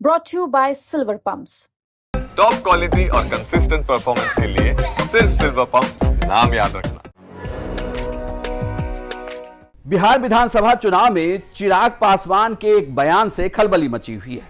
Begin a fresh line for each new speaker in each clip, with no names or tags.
brought to you by Silver Pumps.
Top quality और consistent performance के लिए सिर्फ सिल्वर पंप्स, नाम याद रखना।
बिहार विधानसभा चुनाव में चिराग पासवान के एक बयान से खलबली मची हुई है।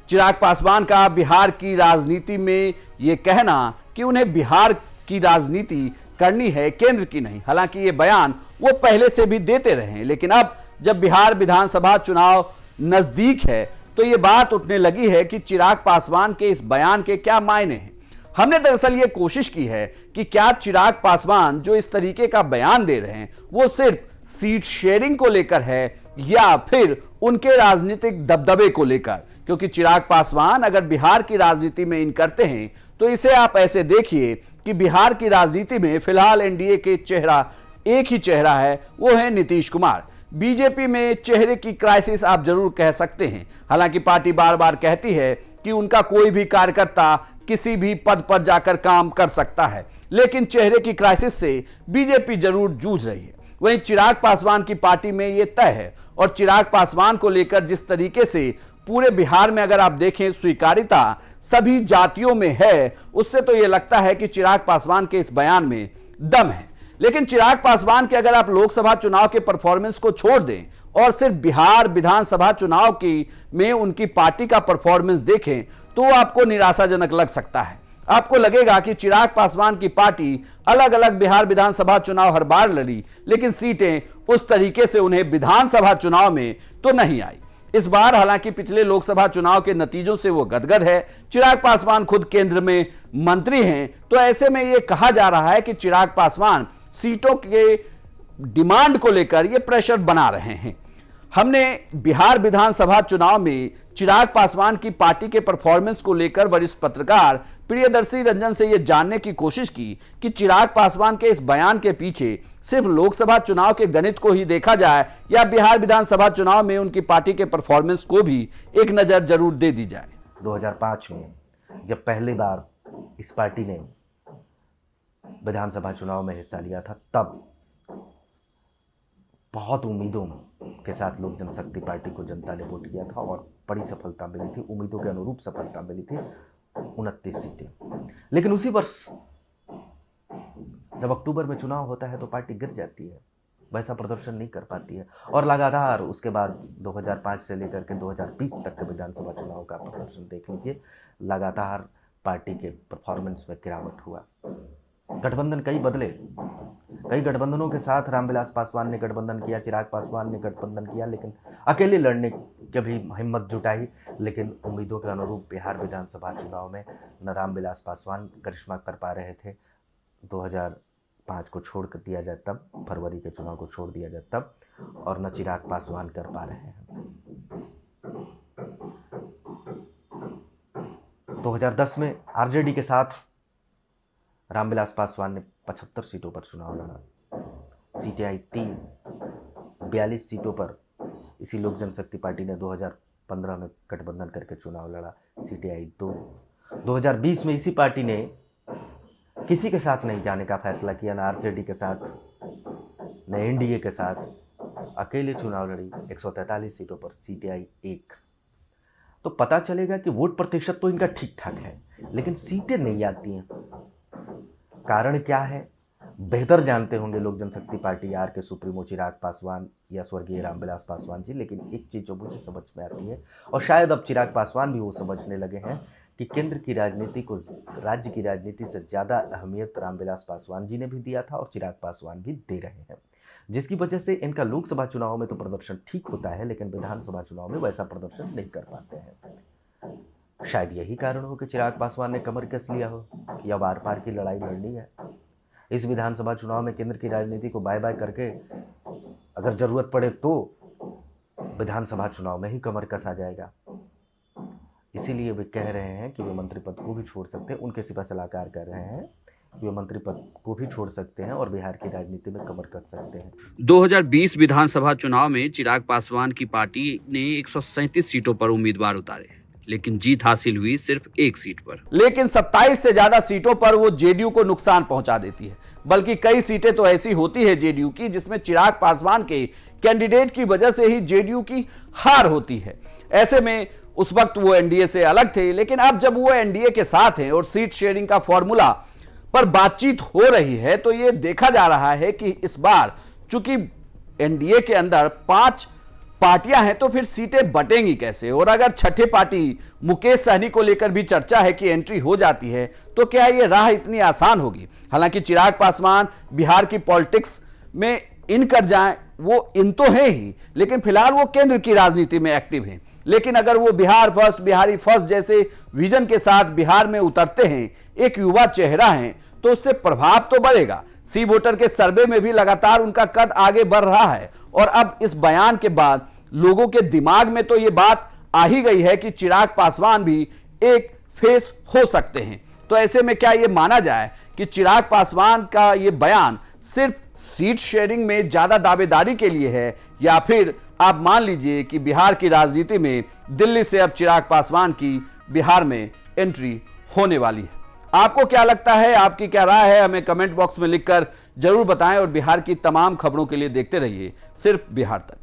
चिराग पासवान का बिहार की राजनीति में यह कहना कि उन्हें बिहार की राजनीति करनी है, केंद्र की नहीं। हालांकि ये बयान वो पहले से भी देते रहे हैं, लेकिन अब जब बिहार विधानसभा चुनाव नजदीक है तो ये बात उठने लगी है कि चिराग पासवान के इस बयान के क्या मायने हैं। हमने दरअसल ये कोशिश की है कि क्या चिराग पासवान जो इस तरीके का बयान दे रहे हैं वो सिर्फ सीट शेयरिंग को लेकर है या फिर उनके राजनीतिक दबदबे को लेकर, क्योंकि चिराग पासवान अगर बिहार की राजनीति में इन करते हैं तो इसे आप ऐसे देखिए कि बिहार की राजनीति में फिलहाल एनडीए के चेहरा एक ही चेहरा है, वो है नीतीश कुमार। बीजेपी में चेहरे की क्राइसिस आप जरूर कह सकते हैं। हालांकि पार्टी बार बार कहती है कि उनका कोई भी कार्यकर्ता किसी भी पद पर जाकर काम कर सकता है, लेकिन चेहरे की क्राइसिस से बीजेपी जरूर जूझ रही है। वहीं चिराग पासवान की पार्टी में यह तय है और चिराग पासवान को लेकर जिस तरीके से पूरे बिहार में अगर आप देखें स्वीकारिता सभी जातियों में है, उससे तो यह लगता है कि चिराग पासवान के इस बयान में दम है। लेकिन चिराग पासवान के अगर आप लोकसभा चुनाव के परफॉर्मेंस को छोड़ दें और सिर्फ बिहार विधानसभा चुनाव की में उनकी पार्टी का परफॉर्मेंस देखें तो आपको निराशाजनक लग सकता है। आपको लगेगा कि चिराग पासवान की पार्टी अलग अलग बिहार विधानसभा चुनाव हर बार लड़ी, लेकिन सीटें उस तरीके से उन्हें विधानसभा चुनाव में तो नहीं आई। इस बार हालांकि पिछले लोकसभा चुनाव के नतीजों से वो गदगद है। चिराग पासवान खुद केंद्र में मंत्री हैं, तो ऐसे में यह कहा जा रहा है कि चिराग पासवान सीटों के डिमांड को लेकर यह प्रेशर बना रहे हैं। हमने बिहार विधानसभा चुनाव में चिराग पासवान की पार्टी के परफॉर्मेंस को लेकर वरिष्ठ पत्रकार प्रियदर्शी रंजन से यह जानने की कोशिश की कि चिराग पासवान के इस बयान के पीछे सिर्फ लोकसभा चुनाव के गणित को ही देखा जाए या बिहार विधानसभा चुनाव में उनकी पार्टी के परफॉर्मेंस को भी एक नजर जरूर दे दी जाए।
2005 में जब पहली बार इस पार्टी ने विधानसभा चुनाव में हिस्सा लिया था, तब बहुत उम्मीदों के साथ लोक जनशक्ति पार्टी को जनता ने वोट किया था और बड़ी सफलता मिली थी, उम्मीदों के अनुरूप सफलता मिली थी, 29 सीटें। लेकिन उसी वर्ष जब अक्टूबर में चुनाव होता है तो पार्टी गिर जाती है, वैसा प्रदर्शन नहीं कर पाती है और लगातार उसके बाद 2005 से लेकर के 2020 तक के विधानसभा चुनाव का प्रदर्शन देख लीजिए, लगातार पार्टी के परफॉर्मेंस में गिरावट हुआ। गठबंधन कई बदले, कई गठबंधनों के साथ रामविलास पासवान ने गठबंधन किया, चिराग पासवान ने गठबंधन किया, लेकिन अकेले लड़ने की भी हिम्मत जुटाई, लेकिन उम्मीदों के अनुरूप बिहार विधानसभा चुनाव में न रामविलास पासवान करिश्मा कर पा रहे थे, 2005 को छोड़ कर दिया जाए तब, फरवरी के चुनाव को छोड़ दिया जाए तब, और न चिराग पासवान कर पा रहे हैं। 2010 में आरजेडी के साथ रामविलास पासवान ने 75 सीटों पर चुनाव लड़ा, सीटें आई 3, 42 सीटों पर इसी लोक जनशक्ति पार्टी ने 2015 में गठबंधन करके चुनाव लड़ा, सीटें आई 2। 2020 में इसी पार्टी ने किसी के साथ नहीं जाने का फैसला किया, न आरजेडी के साथ न एनडीए के साथ, अकेले चुनाव लड़ी, 143 सीटों पर सीटें आई 1। तो पता चलेगा कि वोट प्रतिशत तो इनका ठीक ठाक है, लेकिन सीटें नहीं आती हैं। कारण क्या है, बेहतर जानते होंगे लोक जनशक्ति पार्टी आर के सुप्रीमो चिराग पासवान या स्वर्गीय रामविलास पासवान जी, लेकिन एक चीज़ जो मुझे समझ में आती है और शायद अब चिराग पासवान भी वो समझने लगे हैं कि केंद्र की राजनीति को राज्य की राजनीति से ज़्यादा अहमियत रामविलास पासवान जी ने भी दिया था और चिराग पासवान भी दे रहे हैं, जिसकी वजह से इनका लोकसभा चुनाव में तो प्रदर्शन ठीक होता है, लेकिन विधानसभा चुनाव में वैसा प्रदर्शन नहीं कर पाते हैं। शायद यही कारण हो कि चिराग पासवान ने कमर कस लिया हो या बार पार की लड़ाई लड़नी है। इस विधानसभा चुनाव में केंद्र की राजनीति को बाय बाय करके अगर जरूरत पड़े तो विधानसभा चुनाव में ही कमर कसा जाएगा। इसीलिए वे कह रहे हैं कि वे मंत्री पद को भी छोड़ सकते हैं, उनके सिपा सलाहकार कह रहे हैं कि वे मंत्री पद को भी छोड़ सकते हैं और बिहार की राजनीति में कमर कस सकते हैं।
2020 विधानसभा चुनाव में चिराग पासवान की पार्टी ने 137 सीटों पर उम्मीदवार उतारे, लेकिन जीत हासिल हुई सिर्फ 1 सीट पर।
लेकिन 27 से ज्यादा सीटों पर वो जेडीयू को नुकसान पहुंचा देती है, बल्कि कई सीटें तो ऐसी होती है जेडीयू की जिसमें चिराग पासवान के कैंडिडेट की वजह से ही जेडीयू की हार होती है। ऐसे में उस वक्त वो एनडीए से अलग थे, लेकिन अब जब वो एनडीए के साथ हैं और सीट शेयरिंग का फॉर्मूला पर बातचीत हो रही है, तो ये देखा जा रहा है कि इस बार चूंकि एनडीए के अंदर 5 पार्टियां हैं, तो फिर सीटें बटेंगी कैसे। और अगर छठे पार्टी मुकेश सहनी को लेकर भी चर्चा है कि एंट्री हो जाती है, तो क्या ये राह इतनी आसान होगी। हालांकि चिराग पासवान बिहार की पॉलिटिक्स में इन कर जाएं, वो इन तो है ही, लेकिन फिलहाल वो केंद्र की राजनीति में एक्टिव हैं। लेकिन अगर वो बिहार फर्स्ट, बिहारी फर्स्ट जैसे विजन के साथ बिहार में उतरते हैं, एक युवा चेहरा हैं, तो उससे प्रभाव तो बढ़ेगा। सी वोटर के सर्वे में भी लगातार उनका कद आगे बढ़ रहा है और अब इस बयान के बाद लोगों के दिमाग में तो ये बात आ ही गई है कि चिराग पासवान भी एक फेस हो सकते हैं। तो ऐसे में क्या ये माना जाए कि चिराग पासवान का ये बयान सिर्फ सीट शेयरिंग में ज्यादा दावेदारी के लिए है, या फिर आप मान लीजिए कि बिहार की राजनीति में दिल्ली से अब चिराग पासवान की बिहार में एंट्री होने वाली है। आपको क्या लगता है, आपकी क्या राय है, हमें कमेंट बॉक्स में लिखकर जरूर बताएं और बिहार की तमाम खबरों के लिए देखते रहिए सिर्फ बिहार तक।